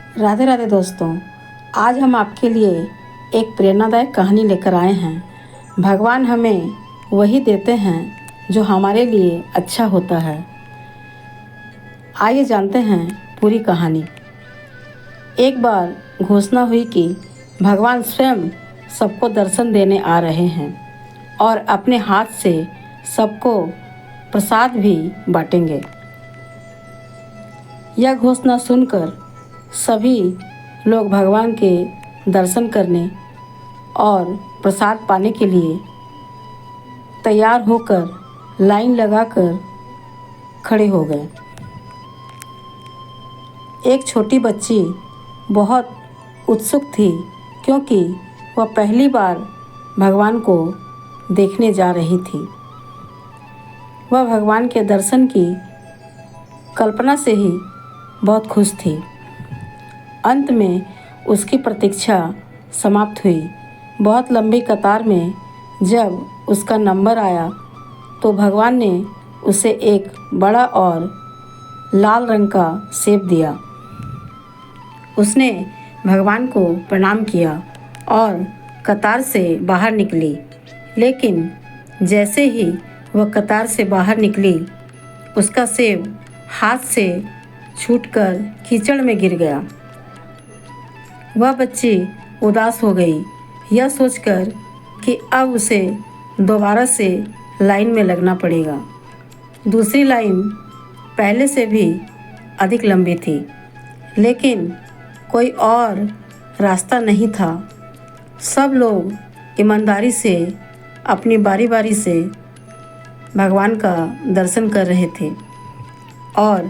राधे राधे दोस्तों, आज हम आपके लिए एक प्रेरणादायक कहानी लेकर आए हैं। भगवान हमें वही देते हैं जो हमारे लिए अच्छा होता है। आइए जानते हैं पूरी कहानी। एक बार घोषणा हुई कि भगवान स्वयं सबको दर्शन देने आ रहे हैं और अपने हाथ से सबको प्रसाद भी बांटेंगे। यह घोषणा सुनकर सभी लोग भगवान के दर्शन करने और प्रसाद पाने के लिए तैयार होकर लाइन लगाकर खड़े हो गए। एक छोटी बच्ची बहुत उत्सुक थी क्योंकि वह पहली बार भगवान को देखने जा रही थी। वह भगवान के दर्शन की कल्पना से ही बहुत खुश थी। अंत में उसकी प्रतीक्षा समाप्त हुई। बहुत लंबी कतार में जब उसका नंबर आया तो भगवान ने उसे एक बड़ा और लाल रंग का सेब दिया। उसने भगवान को प्रणाम किया और कतार से बाहर निकली, लेकिन जैसे ही वह कतार से बाहर निकली, उसका सेब हाथ से छूटकर कीचड़ में गिर गया। वह बच्ची उदास हो गई, यह सोचकर कि अब उसे दोबारा से लाइन में लगना पड़ेगा। दूसरी लाइन पहले से भी अधिक लंबी थी, लेकिन कोई और रास्ता नहीं था। सब लोग ईमानदारी से अपनी बारी बारी से भगवान का दर्शन कर रहे थे और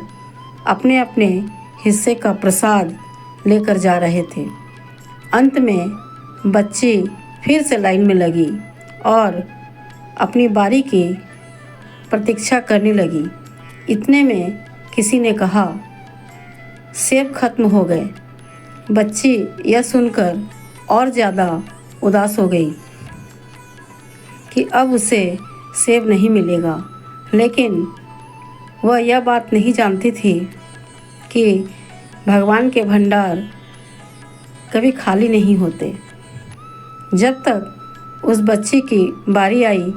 अपने अपने हिस्से का प्रसाद लेकर जा रहे थे। अंत में बच्ची फिर से लाइन में लगी और अपनी बारी की प्रतीक्षा करने लगी। इतने में किसी ने कहा, सेब खत्म हो गए। बच्ची यह सुनकर और ज़्यादा उदास हो गई कि अब उसे सेब नहीं मिलेगा, लेकिन वह यह बात नहीं जानती थी कि भगवान के भंडार कभी खाली नहीं होते। जब तक उस बच्ची की बारी आई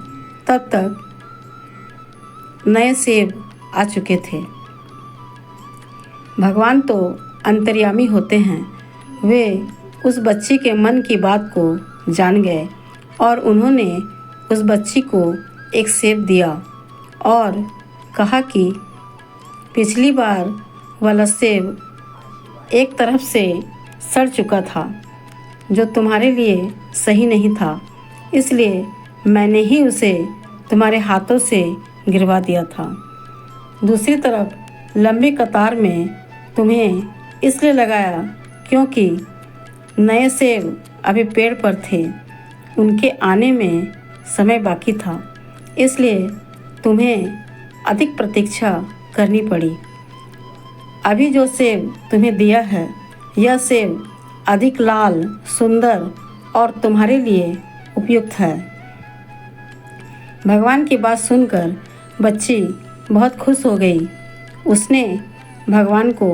तब तक नए सेब आ चुके थे। भगवान तो अंतर्यामी होते हैं। वे उस बच्ची के मन की बात को जान गए और उन्होंने उस बच्ची को एक सेब दिया और कहा कि पिछली बार वाला सेब एक तरफ से सड़ चुका था, जो तुम्हारे लिए सही नहीं था, इसलिए मैंने ही उसे तुम्हारे हाथों से गिरवा दिया था। दूसरी तरफ लंबी कतार में तुम्हें इसलिए लगाया क्योंकि नए सेब अभी पेड़ पर थे, उनके आने में समय बाकी था, इसलिए तुम्हें अधिक प्रतीक्षा करनी पड़ी। अभी जो सेब तुम्हें दिया है, यह सेब अधिक लाल, सुंदर और तुम्हारे लिए उपयुक्त है। भगवान की बात सुनकर बच्ची बहुत खुश हो गई। उसने भगवान को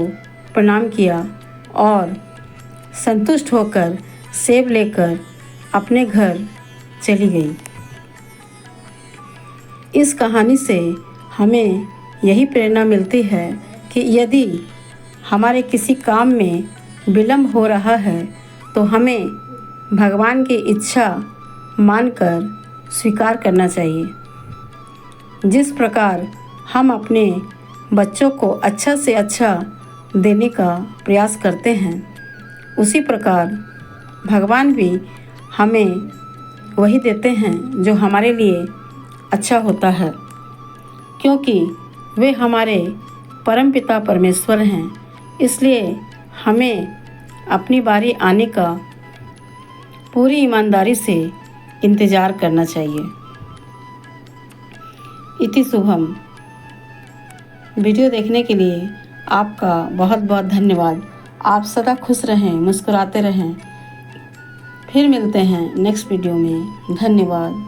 प्रणाम किया और संतुष्ट होकर सेब लेकर अपने घर चली गई। इस कहानी से हमें यही प्रेरणा मिलती है कि यदि हमारे किसी काम में विलम्ब हो रहा है तो हमें भगवान की इच्छा मानकर स्वीकार करना चाहिए। जिस प्रकार हम अपने बच्चों को अच्छा से अच्छा देने का प्रयास करते हैं, उसी प्रकार भगवान भी हमें वही देते हैं जो हमारे लिए अच्छा होता है, क्योंकि वे हमारे परमपिता परमेश्वर हैं। इसलिए हमें अपनी बारी आने का पूरी ईमानदारी से इंतज़ार करना चाहिए। इति शुभम। वीडियो देखने के लिए आपका बहुत बहुत धन्यवाद। आप सदा खुश रहें, मुस्कुराते रहें। फिर मिलते हैं नेक्स्ट वीडियो में। धन्यवाद।